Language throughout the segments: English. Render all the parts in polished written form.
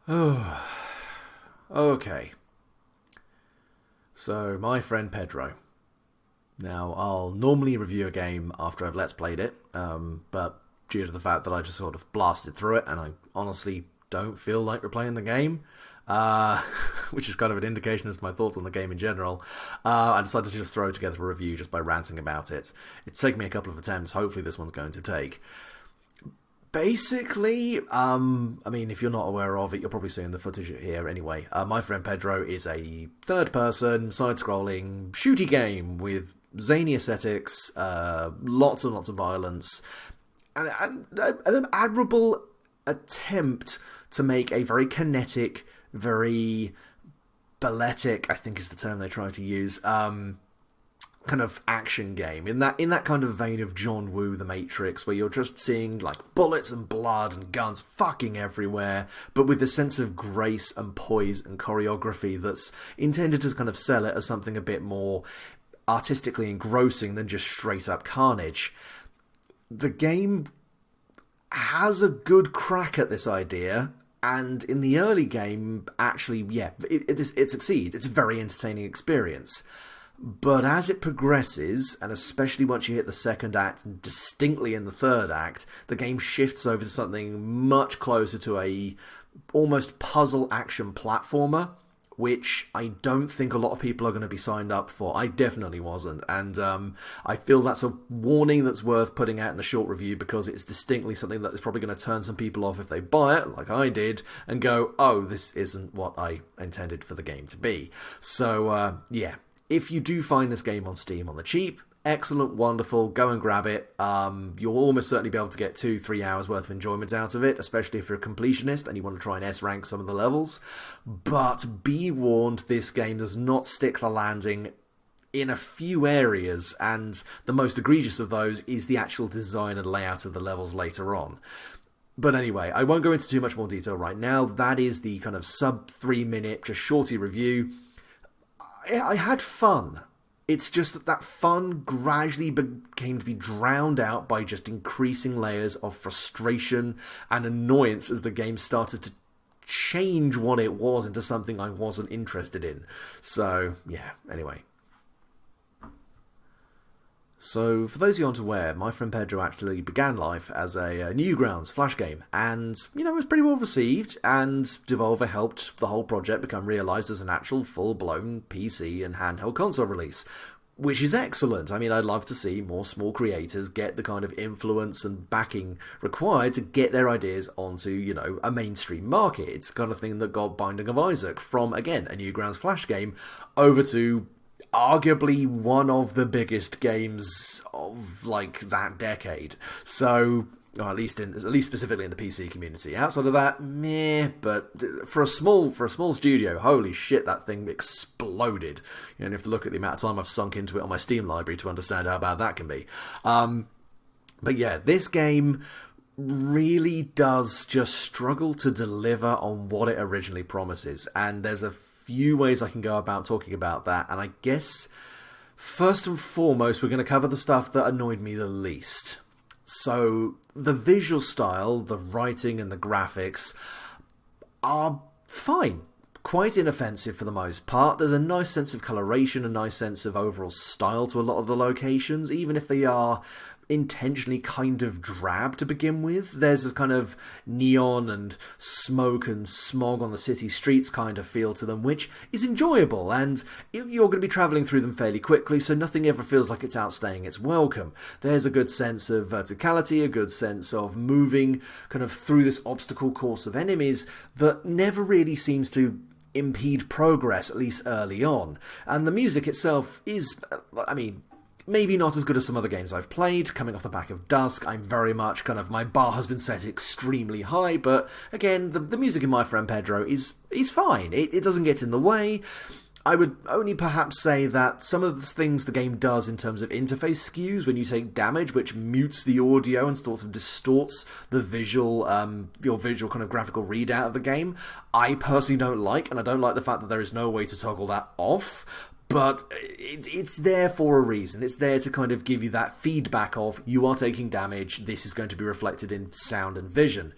Oh, okay. So, my friend Pedro. Now, I'll normally review a game after I've Let's Played it, but due to the fact that I just sort of blasted through it and I honestly don't feel like replaying the game, uh, which is kind of an indication as to my thoughts on the game in general, I decided to just throw together a review just by ranting about it. It's taken me a couple of attempts, hopefully this one's going to take. Basically, I mean, if you're not aware of it, you're probably seeing the footage here anyway. My friend Pedro is a third-person, side-scrolling, shooty game with zany aesthetics, lots and lots of violence, and an admirable attempt to make a very kinetic, very balletic, I think is the term they try to use, kind of action game in that kind of vein of John Woo The Matrix, where you're just seeing like bullets and blood and guns fucking everywhere, but with the sense of grace and poise and choreography that's intended to kind of sell it as something a bit more artistically engrossing than just straight up carnage. The game has a good crack at this idea, and in the early game, actually, yeah, it succeeds. It's a very entertaining experience. But as it progresses, and especially once you hit the second act and distinctly in the third act, the game shifts over to something much closer to a almost puzzle action platformer, which I don't think a lot of people are going to be signed up for. I definitely wasn't, and I feel that's a warning that's worth putting out in the short review, because it's distinctly something that is probably going to turn some people off if they buy it, like I did, and go, oh, this isn't what I intended for the game to be. So, yeah. If you do find this game on Steam on the cheap, excellent, wonderful, go and grab it. You'll almost certainly be able to get 2-3 hours worth of enjoyment out of it, especially if you're a completionist and you want to try and S-rank some of the levels. But be warned, this game does not stick the landing in a few areas, and the most egregious of those is the actual design and layout of the levels later on. But anyway, I won't go into too much more detail right now. That is the kind of sub 3 minute, just shorty review. I had fun. It's just that fun gradually became to be drowned out by just increasing layers of frustration and annoyance as the game started to change what it was into something I wasn't interested in. So, yeah, anyway. So, for those who aren't aware, my friend Pedro actually began life as a Newgrounds Flash game, and, it was pretty well received, and Devolver helped the whole project become realised as an actual full-blown PC and handheld console release, which is excellent. I mean, I'd love to see more small creators get the kind of influence and backing required to get their ideas onto, a mainstream market. It's the kind of thing that got Binding of Isaac from, again, a Newgrounds Flash game over to arguably one of the biggest games of like that decade. So, or at least specifically in the PC community. Outside of that, meh. But for a small studio, holy shit, that thing exploded. You have to look at the amount of time I've sunk into it on my Steam library to understand how bad that can be. But yeah, this game really does just struggle to deliver on what it originally promises, and there's a few ways I can go about talking about that, and I guess first and foremost we're going to cover the stuff that annoyed me the least. So the visual style, the writing and the graphics are fine, quite inoffensive for the most part. There's a nice sense of coloration, a nice sense of overall style to a lot of the locations, even if they are intentionally kind of drab to begin with. There's a kind of neon and smoke and smog on the city streets kind of feel to them, which is enjoyable, and you're going to be travelling through them fairly quickly, so nothing ever feels like it's outstaying its welcome. There's a good sense of verticality, a good sense of moving kind of through this obstacle course of enemies that never really seems to impede progress, at least early on. And the music itself is, maybe not as good as some other games I've played. Coming off the back of Dusk, I'm very much my bar has been set extremely high, but again, the music in My Friend Pedro is fine. It doesn't get in the way. I would only perhaps say that some of the things the game does in terms of interface skews when you take damage, which mutes the audio and sort of distorts the visual, your visual kind of graphical readout of the game, I personally don't like, and I don't like the fact that there is no way to toggle that off. But it's there for a reason. It's there to kind of give you that feedback of, you are taking damage, this is going to be reflected in sound and vision.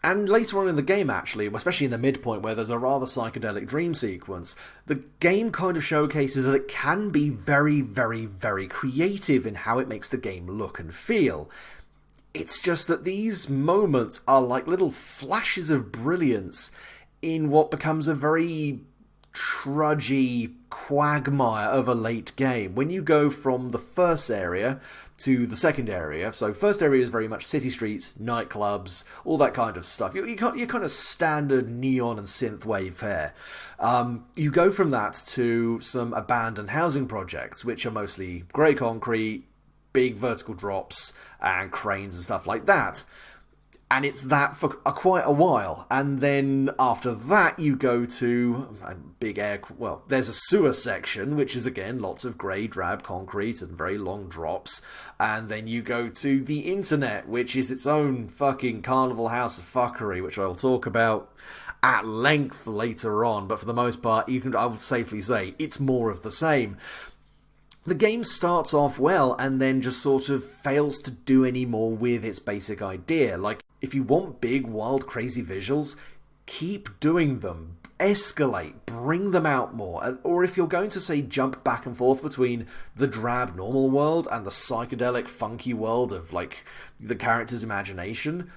And later on in the game, actually, especially in the midpoint where there's a rather psychedelic dream sequence, the game kind of showcases that it can be very, very, very creative in how it makes the game look and feel. It's just that these moments are like little flashes of brilliance in what becomes a very trudgy quagmire of a late game. When you go from the first area to the second area, so first area is very much city streets, nightclubs, all that kind of stuff. You're kind of standard neon and synthwave fare. You go from that to some abandoned housing projects, which are mostly grey concrete, big vertical drops, and cranes and stuff like that. And it's that for quite a while. And then after that, you go to a big there's a sewer section, which is, again, lots of grey, drab concrete and very long drops. And then you go to the internet, which is its own fucking carnival house of fuckery, which I'll talk about at length later on. But for the most part, I would safely say it's more of the same. The game starts off well and then just sort of fails to do any more with its basic idea. Like, if you want big, wild, crazy visuals, keep doing them. Escalate. Bring them out more. Or if you're going to, say, jump back and forth between the drab, normal world and the psychedelic, funky world of, like, the character's imagination,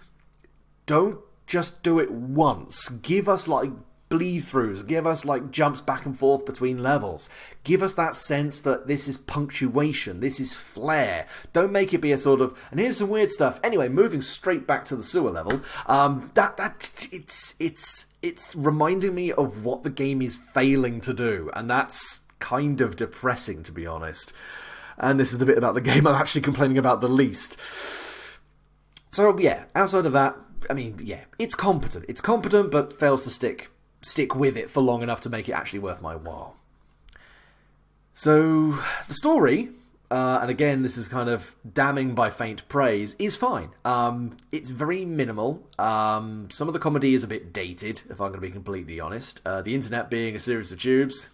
don't just do it once. Give us, like, bleed-throughs. Give us, like, jumps back and forth between levels. Give us that sense that this is punctuation, this is flair. Don't make it be a sort of, and here's some weird stuff. Anyway, moving straight back to the sewer level, it's reminding me of what the game is failing to do, and that's kind of depressing, to be honest. And this is the bit about the game I'm actually complaining about the least. So, yeah, outside of that, I mean, yeah, it's competent. It's competent, but fails to stick with it for long enough to make it actually worth my while. So, the story, and again, this is kind of damning by faint praise, is fine. It's very minimal. Some of the comedy is a bit dated, if I'm going to be completely honest. The internet being a series of tubes,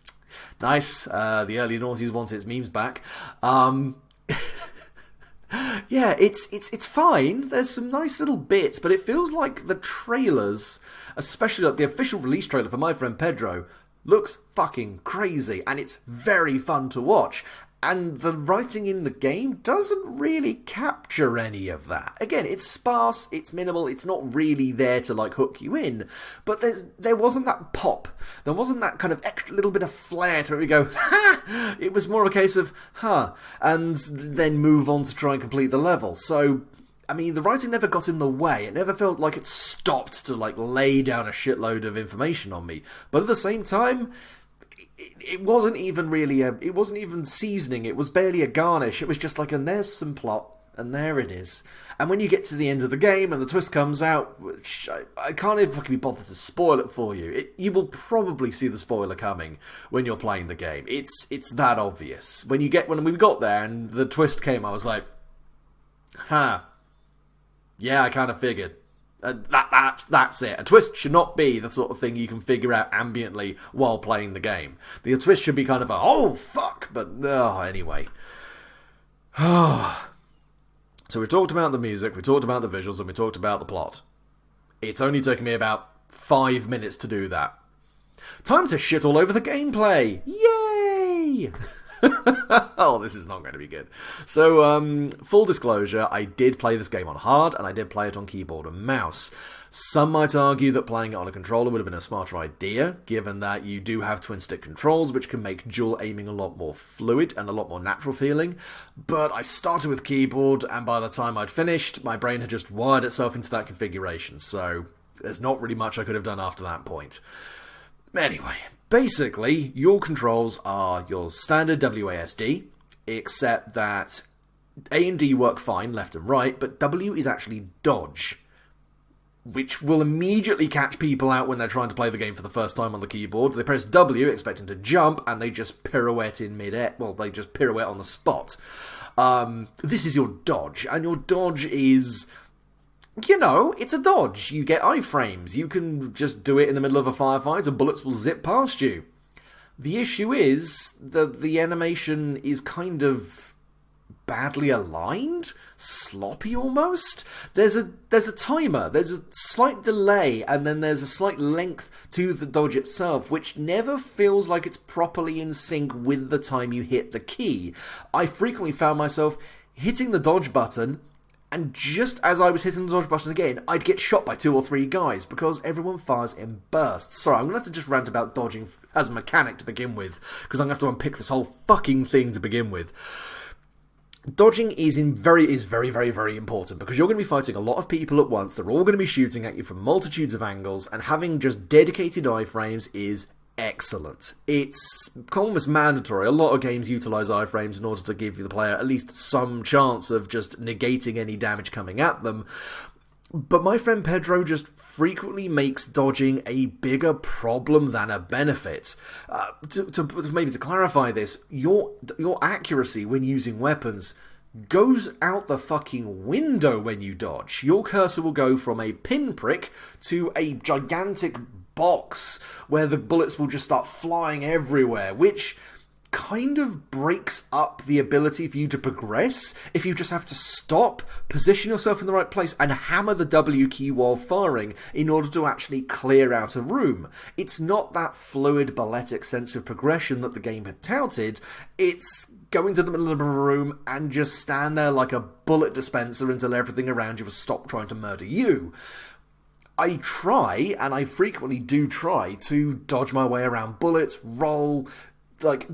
nice. The early noughties want its memes back. Yeah, it's fine. There's some nice little bits, but it feels like the trailers, especially like the official release trailer for My Friend Pedro, looks fucking crazy, and it's very fun to watch. And the writing in the game doesn't really capture any of that. Again, it's sparse, it's minimal, it's not really there to, like, hook you in. But there wasn't that pop. There wasn't that kind of extra little bit of flair to it. We go, ha! It was more a case of, huh, and then move on to try and complete the level. So, I mean, the writing never got in the way. It never felt like it stopped to, like, lay down a shitload of information on me. But at the same time, it wasn't even really it wasn't even seasoning. It was barely a garnish. It was just like, and there's some plot, and there it is. And when you get to the end of the game and the twist comes out, which I can't even fucking be bothered to spoil it for you. You will probably see the spoiler coming when you're playing the game. It's that obvious. When we got there and the twist came, I was like, huh. Yeah, I kind of figured. That's it. A twist should not be the sort of thing you can figure out ambiently while playing the game. The twist should be kind of a, oh, fuck, but anyway. So we talked about the music, we talked about the visuals, and we talked about the plot. It's only taken me about 5 minutes to do that. Time to shit all over the gameplay! Yay! Oh, this is not going to be good. So, full disclosure, I did play this game on hard, and I did play it on keyboard and mouse. Some might argue that playing it on a controller would have been a smarter idea, given that you do have twin-stick controls, which can make dual aiming a lot more fluid and a lot more natural feeling. But I started with keyboard, and by the time I'd finished, my brain had just wired itself into that configuration, so there's not really much I could have done after that point. Anyway, basically, your controls are your standard WASD, except that A and D work fine left and right, but W is actually dodge, which will immediately catch people out when they're trying to play the game for the first time on the keyboard. They press W, expecting to jump, and they just pirouette in mid-air. Well, they just pirouette on the spot. This is your dodge, and your dodge is, you know, it's a dodge. You get iframes. You can just do it in the middle of a firefight and bullets will zip past you. The issue is that the animation is kind of badly aligned, sloppy almost. There's a timer, there's a slight delay, and then there's a slight length to the dodge itself, which never feels like it's properly in sync with the time you hit the key. I frequently found myself hitting the dodge button, and just as I was hitting the dodge button again, I'd get shot by 2 or 3 guys, because everyone fires in bursts. Sorry, I'm going to have to just rant about dodging as a mechanic to begin with, because I'm going to have to unpick this whole fucking thing to begin with. Dodging is very, very important, because you're going to be fighting a lot of people at once. They're all going to be shooting at you from multitudes of angles, and having just dedicated iframes is excellent. It's almost mandatory. A lot of games utilise iframes in order to give the player at least some chance of just negating any damage coming at them. But my friend Pedro just frequently makes dodging a bigger problem than a benefit. Maybe to clarify this, your accuracy when using weapons goes out the fucking window when you dodge. Your cursor will go from a pinprick to a gigantic box where the bullets will just start flying everywhere, which kind of breaks up the ability for you to progress if you just have to stop, position yourself in the right place, and hammer the W key while firing in order to actually clear out a room. It's not that fluid, balletic sense of progression that the game had touted. It's going to the middle of a room and just stand there like a bullet dispenser until everything around you has stopped trying to murder you. I try, and I frequently do try, to dodge my way around bullets, roll,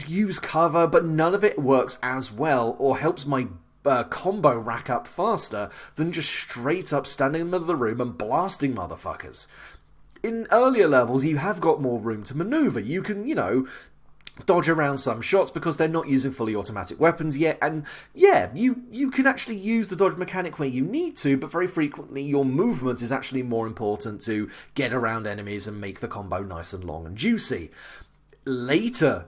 use cover, but none of it works as well or helps my combo rack up faster than just straight up standing in the middle of the room and blasting motherfuckers. In earlier levels, you have got more room to maneuver. You can, dodge around some shots because they're not using fully automatic weapons yet, and yeah, you can actually use the dodge mechanic where you need to, but very frequently your movement is actually more important to get around enemies and make the combo nice and long and juicy. Later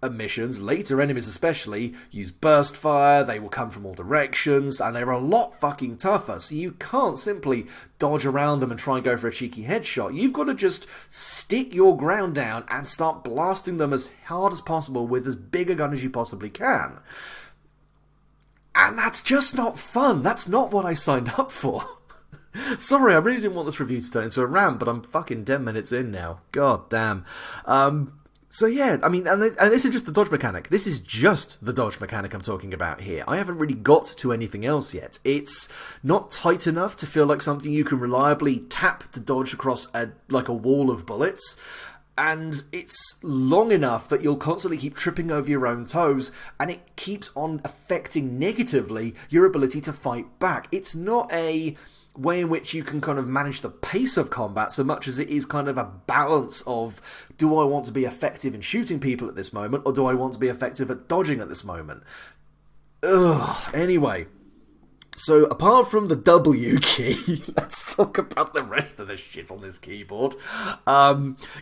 enemies especially, use burst fire, they will come from all directions, and they're a lot fucking tougher, so you can't simply dodge around them and try and go for a cheeky headshot. You've got to just stick your ground down and start blasting them as hard as possible with as big a gun as you possibly can. And that's just not fun. That's not what I signed up for. Sorry, I really didn't want this review to turn into a rant, but I'm fucking 10 minutes in now. God damn. So yeah, I mean, and this is just the dodge mechanic. This is just the dodge mechanic I'm talking about here. I haven't really got to anything else yet. It's not tight enough to feel like something you can reliably tap to dodge across a wall of bullets. And it's long enough that you'll constantly keep tripping over your own toes, and it keeps on affecting negatively your ability to fight back. It's not a way in which you can kind of manage the pace of combat so much as it is kind of a balance of, do I want to be effective in shooting people at this moment, or do I want to be effective at dodging at this moment? Anyway, so apart from the W key, let's talk about the rest of the shit on this keyboard.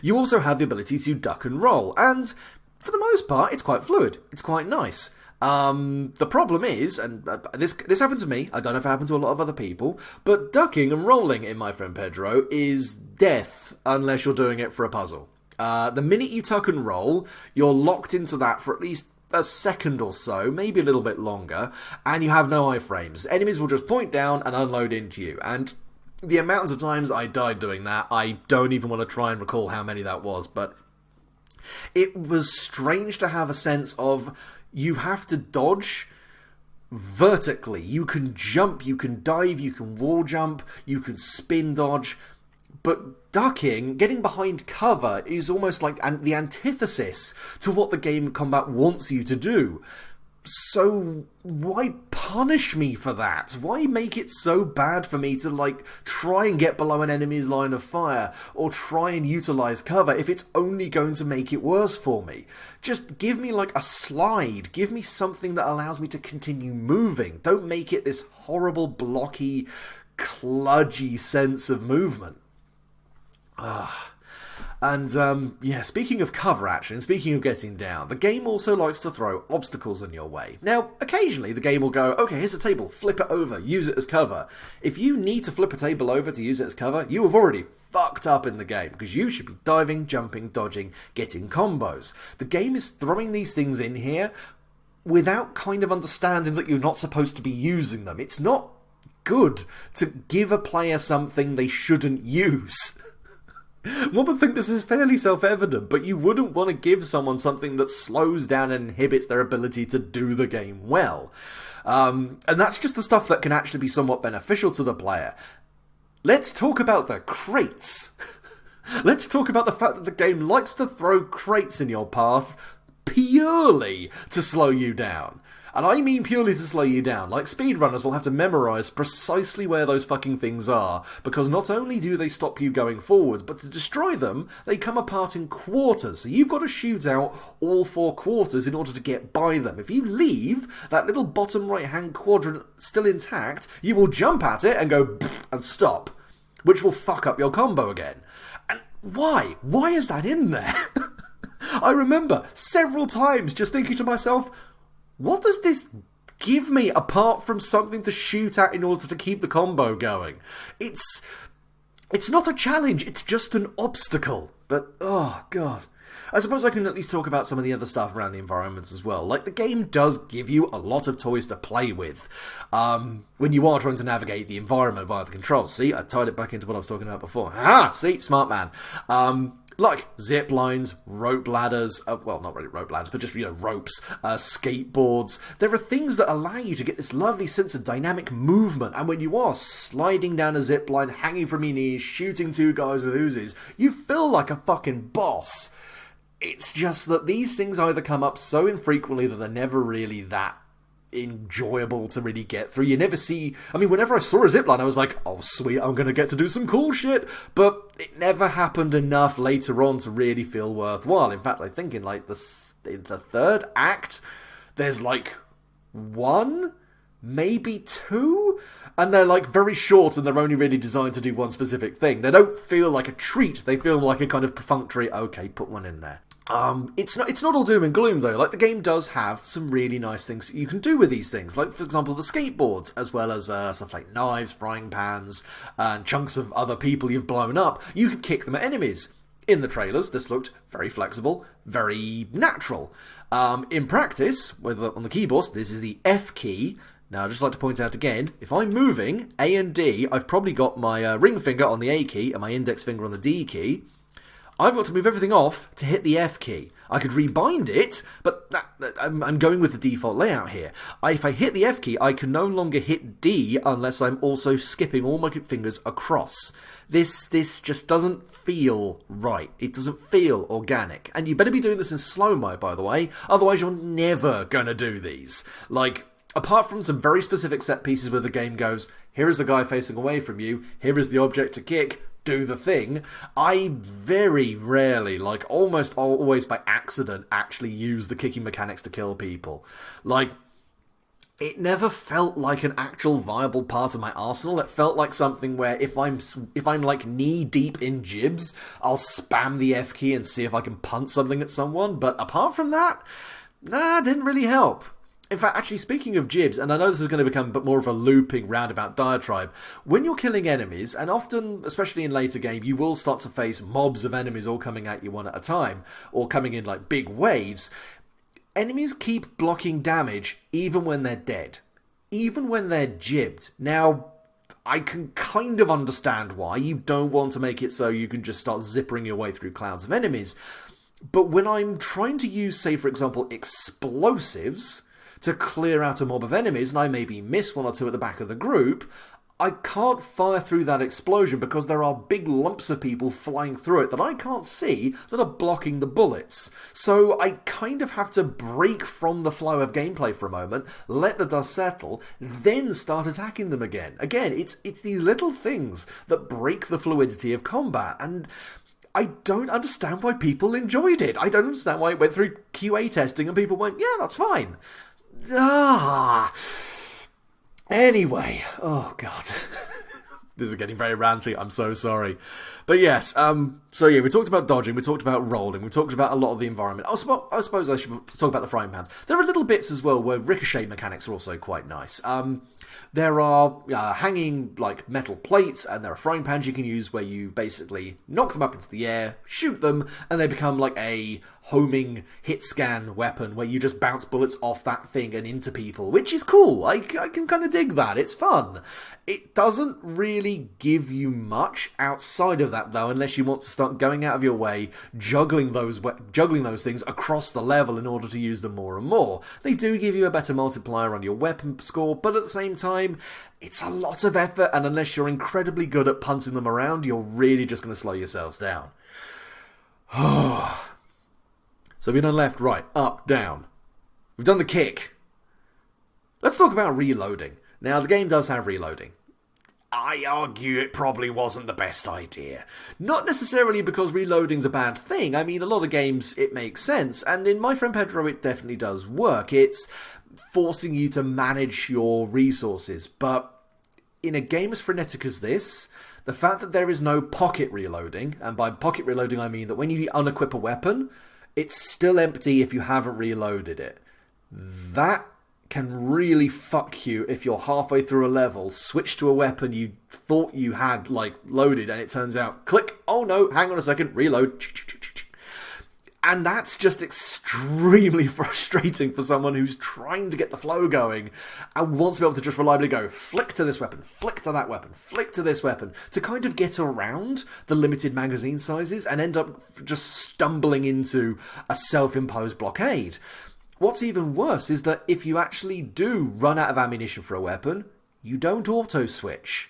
You also have the ability to duck and roll, and for the most part it's quite fluid, it's quite nice. The problem is, and this happened to me, I don't know if it happened to a lot of other people, but ducking and rolling in My Friend Pedro is death unless you're doing it for a puzzle. The minute you tuck and roll, you're locked into that for at least a second or so, maybe a little bit longer, and you have no iframes. Enemies will just point down and unload into you, and the amount of times I died doing that, I don't even want to try and recall how many that was, but it was strange to have a sense of, you have to dodge vertically. You can jump, you can dive, you can wall jump, you can spin dodge, but ducking, getting behind cover, is almost like the antithesis to what the game combat wants you to do. So why punish me for that? Why make it so bad for me to try and get below an enemy's line of fire or try and utilize cover if it's only going to make it worse for me? Just give me a slide. Give me something that allows me to continue moving. Don't make it this horrible, blocky, kludgy sense of movement. And, speaking of cover action, speaking of getting down, the game also likes to throw obstacles in your way. Now, occasionally the game will go, okay, here's a table, flip it over, use it as cover. If you need to flip a table over to use it as cover, you have already fucked up in the game, because you should be diving, jumping, dodging, getting combos. The game is throwing these things in here without kind of understanding that you're not supposed to be using them. It's not good to give a player something they shouldn't use. One would think this is fairly self-evident, but you wouldn't want to give someone something that slows down and inhibits their ability to do the game well. And that's just the stuff that can actually be somewhat beneficial to the player. Let's talk about the crates. Let's talk about the fact that the game likes to throw crates in your path purely to slow you down. And I mean purely to slow you down. Like, speedrunners will have to memorise precisely where those fucking things are, because not only do they stop you going forward, but to destroy them, they come apart in quarters. So you've got to shoot out all 4 quarters in order to get by them. If you leave that little bottom right-hand quadrant still intact, you will jump at it and go and stop, which will fuck up your combo again. And why? Why is that in there? I remember several times just thinking to myself, what does this give me apart from something to shoot at in order to keep the combo going? It's not a challenge, it's just an obstacle. But, oh god. I suppose I can at least talk about some of the other stuff around the environments as well. Like, the game does give you a lot of toys to play with when you are trying to navigate the environment via the controls. See, I tied it back into what I was talking about before. Ah, see, smart man. Like zip lines, rope ladders, well, not really rope ladders, but just, ropes, skateboards. There are things that allow you to get this lovely sense of dynamic movement, and when you are sliding down a zip line, hanging from your knees, shooting 2 guys with Uzis, you feel like a fucking boss. It's just that these things either come up so infrequently that they're never really that enjoyable to really get through. You never see... I mean, whenever I saw a zipline, I was like, oh, sweet, I'm going to get to do some cool shit. But it never happened enough later on to really feel worthwhile. In fact, I think in, like, the 3rd act, there's, like, 1, maybe 2... and they're, like, very short, and they're only really designed to do one specific thing. They don't feel like a treat. They feel like a kind of perfunctory, okay, put one in there. It's not all doom and gloom, though. Like, the game does have some really nice things that you can do with these things. Like, for example, the skateboards, as well as stuff like knives, frying pans, and chunks of other people you've blown up. You can kick them at enemies. In the trailers, this looked very flexible, very natural. In practice, on the keyboards, this is the F key. Now, I'd just like to point out again, if I'm moving A and D, I've probably got my ring finger on the A key and my index finger on the D key. I've got to move everything off to hit the F key. I could rebind it, but I'm going with the default layout here. If I hit the F key, I can no longer hit D unless I'm also skipping all my fingers across. This just doesn't feel right. It doesn't feel organic. And you better be doing this in slow-mo, by the way, otherwise you're never gonna do these. Like, apart from some very specific set pieces where the game goes, here is a guy facing away from you, here is the object to kick, do the thing, I very rarely, like almost always by accident, actually use the kicking mechanics to kill people. Like, it never felt like an actual viable part of my arsenal. It felt like something where if I'm like knee deep in jibs, I'll spam the F key and see if I can punt something at someone. But apart from that, nah, it didn't really help. In fact, actually, speaking of jibs, and I know this is going to become more of a looping roundabout diatribe, when you're killing enemies, and often, especially in later game, you will start to face mobs of enemies all coming at you one at a time, or coming in like big waves, enemies keep blocking damage even when they're dead. Even when they're jibbed. Now, I can kind of understand why. You don't want to make it so you can just start zippering your way through clouds of enemies. But when I'm trying to use, say, for example, explosives to clear out a mob of enemies, and I maybe miss 1 or 2 at the back of the group, I can't fire through that explosion because there are big lumps of people flying through it that I can't see that are blocking the bullets. So I kind of have to break from the flow of gameplay for a moment, let the dust settle, then start attacking them again. Again, it's these little things that break the fluidity of combat, and I don't understand why people enjoyed it. I don't understand why it went through QA testing and people went, yeah, that's fine. Anyway, oh god. This is getting very ranty, I'm so sorry. But yes, so yeah, we talked about dodging, we talked about rolling, we talked about a lot of the environment. I suppose I should talk about the frying pans. There are little bits as well where ricochet mechanics are also quite nice. There are hanging like metal plates, and there are frying pans you can use where you basically knock them up into the air, shoot them, and they become like a homing hit scan weapon where you just bounce bullets off that thing and into people, which is cool. I can kind of dig that. It's fun. It doesn't really give you much outside of that, though, unless you want to start going out of your way, juggling those things across the level in order to use them more and more. They do give you a better multiplier on your weapon score, but at the same time, it's a lot of effort, and unless you're incredibly good at punting them around, you're really just going to slow yourselves down. So we've done left, right, up, down. We've done the kick. Let's talk about reloading. Now, the game does have reloading. I argue it probably wasn't the best idea. Not necessarily because reloading's a bad thing. I mean, a lot of games, it makes sense. And in My Friend Pedro, it definitely does work. It's forcing you to manage your resources. But in a game as frenetic as this, the fact that there is no pocket reloading, and by pocket reloading I mean that when you unequip a weapon, it's still empty if you haven't reloaded it. That can really fuck you if you're halfway through a level, switch to a weapon you thought you had, like, loaded, and it turns out, click, oh no, hang on a second, reload. And that's just extremely frustrating for someone who's trying to get the flow going and wants to be able to just reliably go flick to this weapon, flick to that weapon, flick to this weapon, to kind of get around the limited magazine sizes and end up just stumbling into a self-imposed blockade. What's even worse is that if you actually do run out of ammunition for a weapon, you don't auto-switch.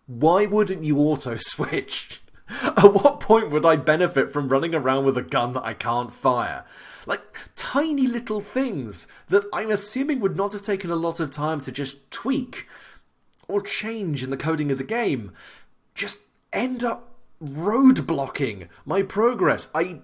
Why wouldn't you auto-switch? At what point would I benefit from running around with a gun that I can't fire? Like, tiny little things that I'm assuming would not have taken a lot of time to just tweak or change in the coding of the game just end up roadblocking my progress. I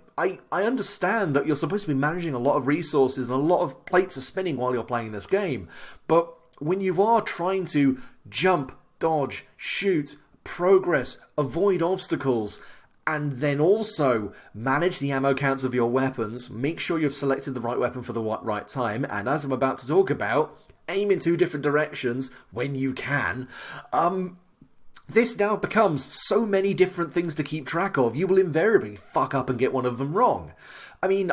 understand that you're supposed to be managing a lot of resources and a lot of plates are spinning while you're playing this game, but when you are trying to jump, dodge, shoot, progress, avoid obstacles, and then also manage the ammo counts of your weapons, make sure you've selected the right weapon for the right time, and as I'm about to talk about, aim in 2 different directions when you can, this now becomes so many different things to keep track of, you will invariably fuck up and get one of them wrong. I mean,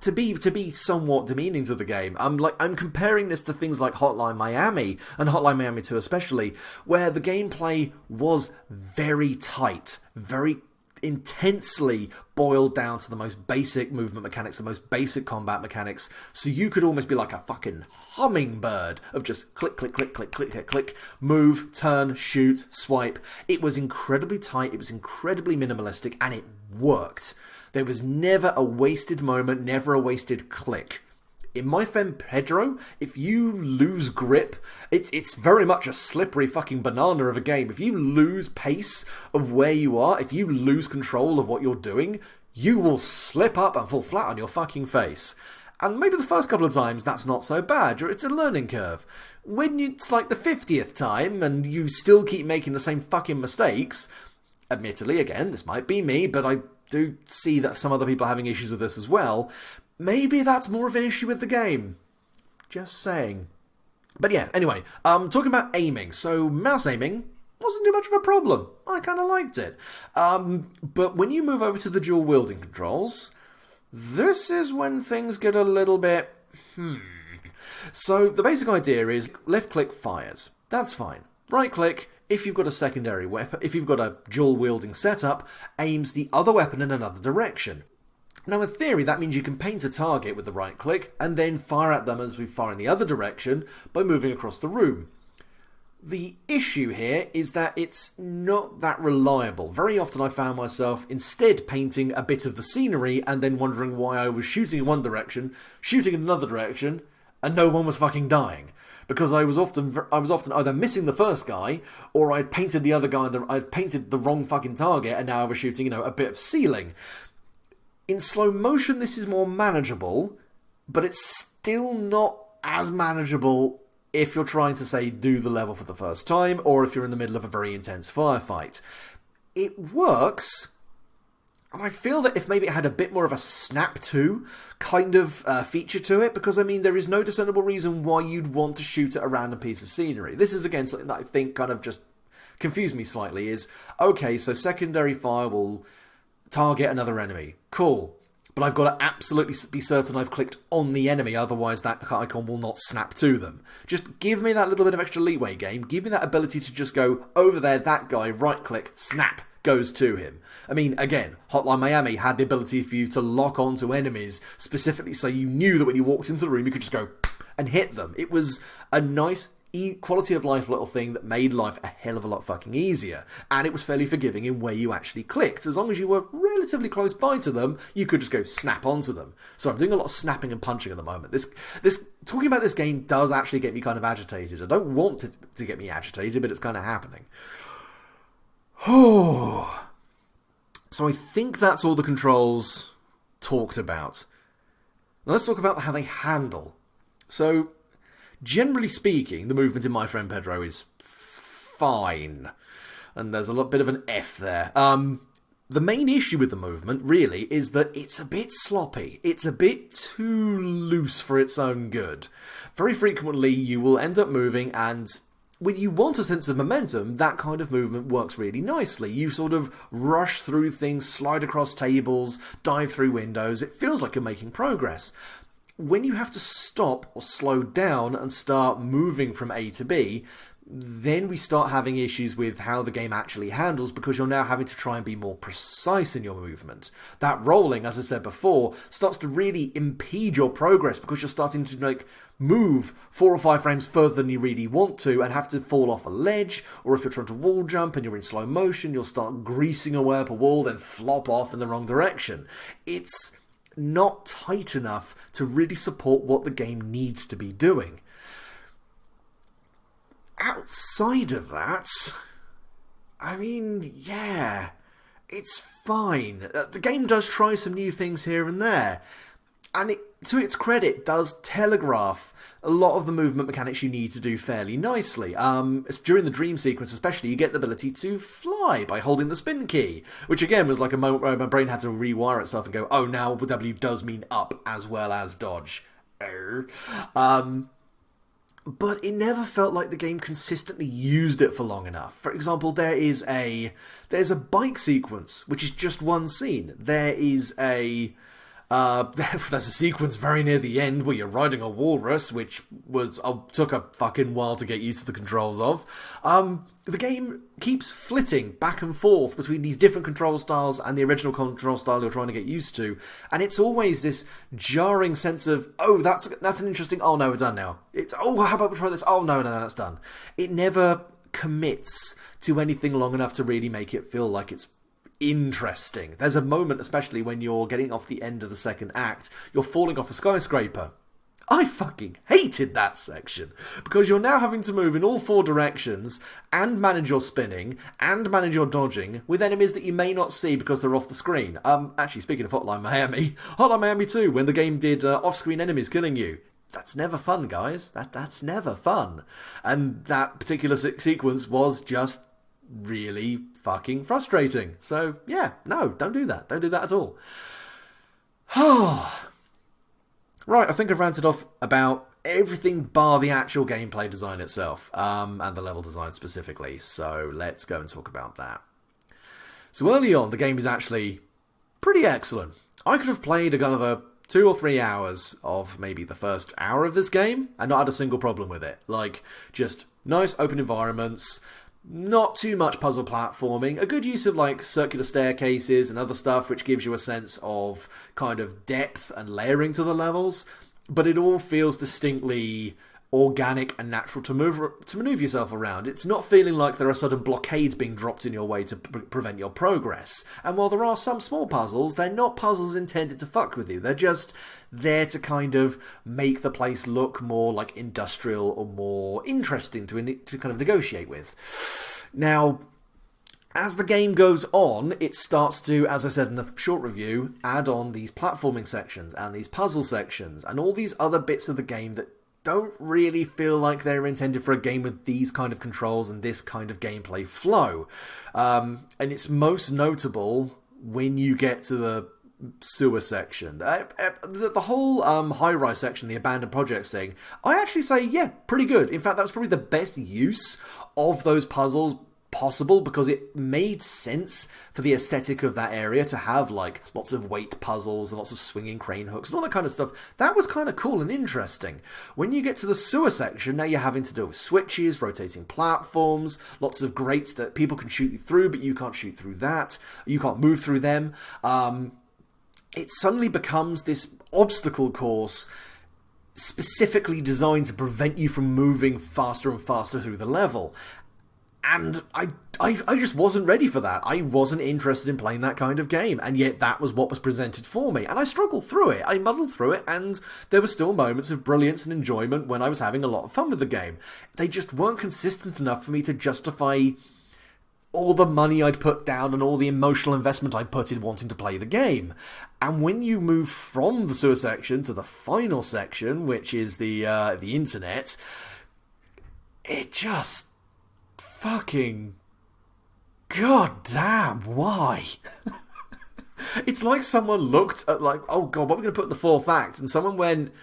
to be somewhat demeaning to the game, I'm comparing this to things like Hotline Miami, and Hotline Miami 2 especially, where the gameplay was very tight, very intensely boiled down to the most basic movement mechanics, the most basic combat mechanics, so you could almost be like a fucking hummingbird of just click, click, click, click, click, click, click, move, turn, shoot, swipe. It was incredibly tight, it was incredibly minimalistic, and it worked. There was never a wasted moment, never a wasted click. In My Friend Pedro, if you lose grip, it's very much a slippery fucking banana of a game. If you lose pace of where you are, if you lose control of what you're doing, you will slip up and fall flat on your fucking face. And maybe the first couple of times that's not so bad, or it's a learning curve. When it's like the 50th time and you still keep making the same fucking mistakes, admittedly, again, this might be me, but I do see that some other people are having issues with this as well. Maybe that's more of an issue with the game. Just saying. But yeah, anyway, talking about aiming. So, mouse aiming wasn't too much of a problem. I kind of liked it. But when you move over to the dual wielding controls, this is when things get a little bit... So, the basic idea is left click fires. That's fine. Right click, if you've got a secondary weapon, if you've got a dual wielding setup, aims the other weapon in another direction. Now, in theory, that means you can paint a target with the right click and then fire at them as we fire in the other direction by moving across the room. The issue here is that it's not that reliable. Very often I found myself instead painting a bit of the scenery and then wondering why I was shooting in one direction, shooting in another direction, and no one was fucking dying. Because I was often either missing the first guy, or I'd painted the other guy, I'd painted the wrong fucking target, and now I was shooting, a bit of ceiling. In slow motion, this is more manageable, but it's still not as manageable if you're trying to, say, do the level for the first time, or if you're in the middle of a very intense firefight. It works, and I feel that if maybe it had a bit more of a snap to kind of feature to it, because, I mean, there is no discernible reason why you'd want to shoot at a random piece of scenery. This is, again, something that I think kind of just confused me slightly, is, okay, so secondary fire will target another enemy. Cool. But I've got to absolutely be certain I've clicked on the enemy, otherwise that icon will not snap to them. Just give me that little bit of extra leeway, game. Give me that ability to just go, over there, that guy, right-click, snap, goes to him. I mean, again, Hotline Miami had the ability for you to lock onto enemies, specifically so you knew that when you walked into the room, you could just go and hit them. It was a nice quality of life little thing that made life a hell of a lot fucking easier, and it was fairly forgiving in where you actually clicked. As long as you were relatively close by to them, you could just go snap onto them. So I'm doing a lot of snapping and punching at the moment. This talking about this game does actually get me kind of agitated. I don't want it to get me agitated, but it's kind of happening. So I think that's all the controls talked about. Now let's talk about how they handle. So, generally speaking, the movement in My Friend Pedro is fine. And there's a bit of an F there. The main issue with the movement, really, is that it's a bit sloppy. It's a bit too loose for its own good. Very frequently, you will end up moving, and when you want a sense of momentum, that kind of movement works really nicely. You sort of rush through things, slide across tables, dive through windows. It feels like you're making progress. When you have to stop or slow down and start moving from A to B, then we start having issues with how the game actually handles, because you're now having to try and be more precise in your movement. That rolling, as I said before, starts to really impede your progress, because you're starting to move 4 or 5 frames further than you really want to and have to fall off a ledge, or if you're trying to wall jump and you're in slow motion, you'll start greasing away up a wall, then flop off in the wrong direction. It's not tight enough to really support what the game needs to be doing. Outside of that, I mean, yeah, it's fine. The game does try some new things here and there, and it, to its credit, does telegraph a lot of the movement mechanics you need to do fairly nicely. It's during the dream sequence especially, you get the ability to fly by holding the spin key, which again was like a moment where my brain had to rewire itself and go, oh, now W does mean up as well as dodge. But it never felt like the game consistently used it for long enough. For example, there's a bike sequence, which is just one scene. There's a sequence very near the end where you're riding a walrus, which took a fucking while to get used to the controls of. The game keeps flitting back and forth between these different control styles and the original control style you're trying to get used to, and it's always this jarring sense of, oh, that's an interesting, oh no, we're done now. It's, oh, how about we try this? Oh no, that's done. It never commits to anything long enough to really make it feel like it's interesting. There's a moment, especially when you're getting off the end of the second act, you're falling off a skyscraper. I fucking hated that section, because you're now having to move in all 4 directions and manage your spinning and manage your dodging with enemies that you may not see because they're off the screen. Actually, speaking of Hotline Miami 2, when the game did off-screen enemies killing you. That's never fun, guys. That's never fun. And that particular sequence was just really fucking frustrating. So, yeah, no, don't do that. Don't do that at all. Right, I think I've ranted off about everything bar the actual gameplay design itself, and the level design specifically, so let's go and talk about that. So early on, the game is actually pretty excellent. I could have played another 2 or 3 hours of maybe the first hour of this game and not had a single problem with it. Like, just nice open environments, not too much puzzle platforming, a good use of like circular staircases and other stuff which gives you a sense of kind of depth and layering to the levels, but it all feels distinctly organic and natural to maneuver yourself around. It's not feeling like there are sudden blockades being dropped in your way to prevent your progress. And while there are some small puzzles, they're not puzzles intended to fuck with you. They're just there to kind of make the place look more like industrial or more interesting to kind of negotiate with. Now, as the game goes on, it starts to, as I said in the short review, add on these platforming sections and these puzzle sections and all these other bits of the game that don't really feel like they're intended for a game with these kind of controls and this kind of gameplay flow. And it's most notable when you get to the sewer section. The whole high-rise section, the abandoned projects thing, I actually say, yeah, pretty good. In fact, that was probably the best use of those puzzles possible, because it made sense for the aesthetic of that area to have like lots of weight puzzles and lots of swinging crane hooks and all that kind of stuff. That was kind of cool and interesting. When you get to the sewer section, now you're having to deal with switches, rotating platforms, lots of grates that people can shoot you through, but you can't shoot through that. You can't move through them. It suddenly becomes this obstacle course specifically designed to prevent you from moving faster and faster through the level. And I just wasn't ready for that. I wasn't interested in playing that kind of game, and yet that was what was presented for me. And I struggled through it. I muddled through it, and there were still moments of brilliance and enjoyment when I was having a lot of fun with the game. They just weren't consistent enough for me to justify all the money I'd put down and all the emotional investment I'd put in wanting to play the game. And when you move from the sewer section to the final section, which is the internet, it just fucking goddamn, why? It's like someone looked at like, oh god, what are we going to put in the fourth act? And someone went,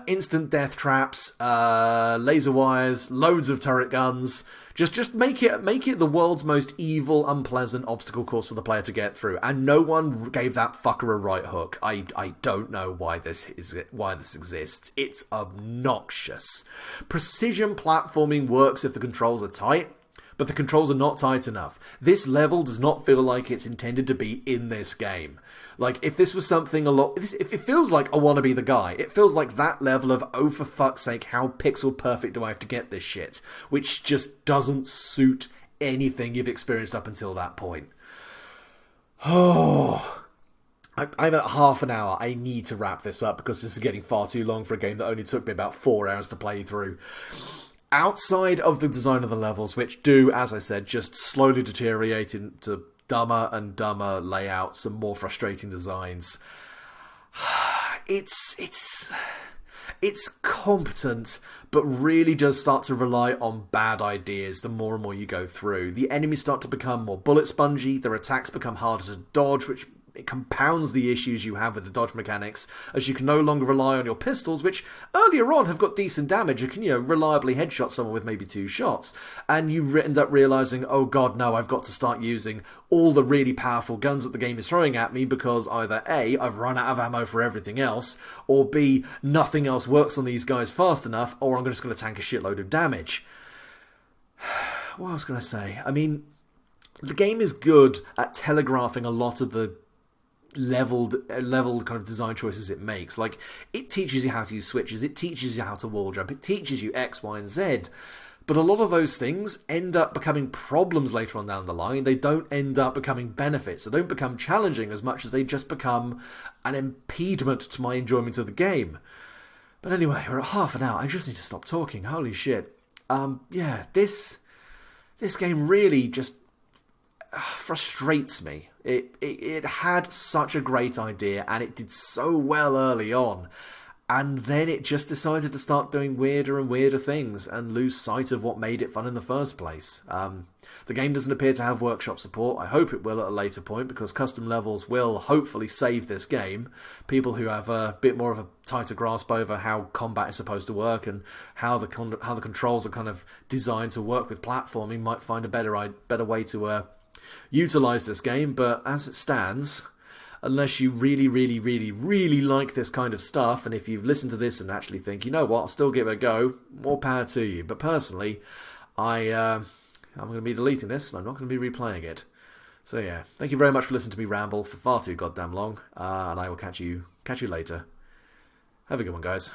instant death traps, laser wires, loads of turret guns. Just make it the world's most evil, unpleasant obstacle course for the player to get through. And no one gave that fucker a right hook. I don't know why this exists. It's obnoxious. Precision platforming works if the controls are tight, but the controls are not tight enough. This level does not feel like it's intended to be in this game. Like, if this was something if it feels like I want to be the guy, it feels like that level of, oh for fuck's sake, how pixel perfect do I have to get this shit? Which just doesn't suit anything you've experienced up until that point. Oh, I'm at half an hour. I need to wrap this up because this is getting far too long for a game that only took me about 4 hours to play through. Outside of the design of the levels, which do, as I said, just slowly deteriorate into dumber and dumber layouts and more frustrating designs, it's competent, but really does start to rely on bad ideas the more and more you go through. The enemies start to become more bullet spongy, their attacks become harder to dodge, which it compounds the issues you have with the dodge mechanics, as you can no longer rely on your pistols, which earlier on have got decent damage. You can, reliably headshot someone with maybe 2 shots. And you end up realising, oh god, no, I've got to start using all the really powerful guns that the game is throwing at me because either A, I've run out of ammo for everything else, or B, nothing else works on these guys fast enough, or I'm just going to tank a shitload of damage. What was I going to say? I mean, the game is good at telegraphing a lot of the leveled kind of design choices it makes. Like, it teaches you how to use switches, it teaches you how to wall jump, it teaches you X, Y, and Z. But a lot of those things end up becoming problems later on down the line. They don't end up becoming benefits. They don't become challenging as much as they just become an impediment to my enjoyment of the game. But anyway, we're at half an hour. I just need to stop talking. Holy shit. Yeah, this game really just frustrates me. It had such a great idea and it did so well early on, and then it just decided to start doing weirder and weirder things and lose sight of what made it fun in the first place. The game doesn't appear to have workshop support. I hope it will at a later point, because custom levels will hopefully save this game. People who have a bit more of a tighter grasp over how combat is supposed to work and how the controls are kind of designed to work with platforming might find a better way to utilize this game. But as it stands, unless you really, really, really, really like this kind of stuff, and if you've listened to this and actually think, you know what, I'll still give it a go, more power to you. But personally, I'm going to be deleting this, and I'm not going to be replaying it. So yeah, thank you very much for listening to me ramble for far too goddamn long, and I will catch you later. Have a good one, guys.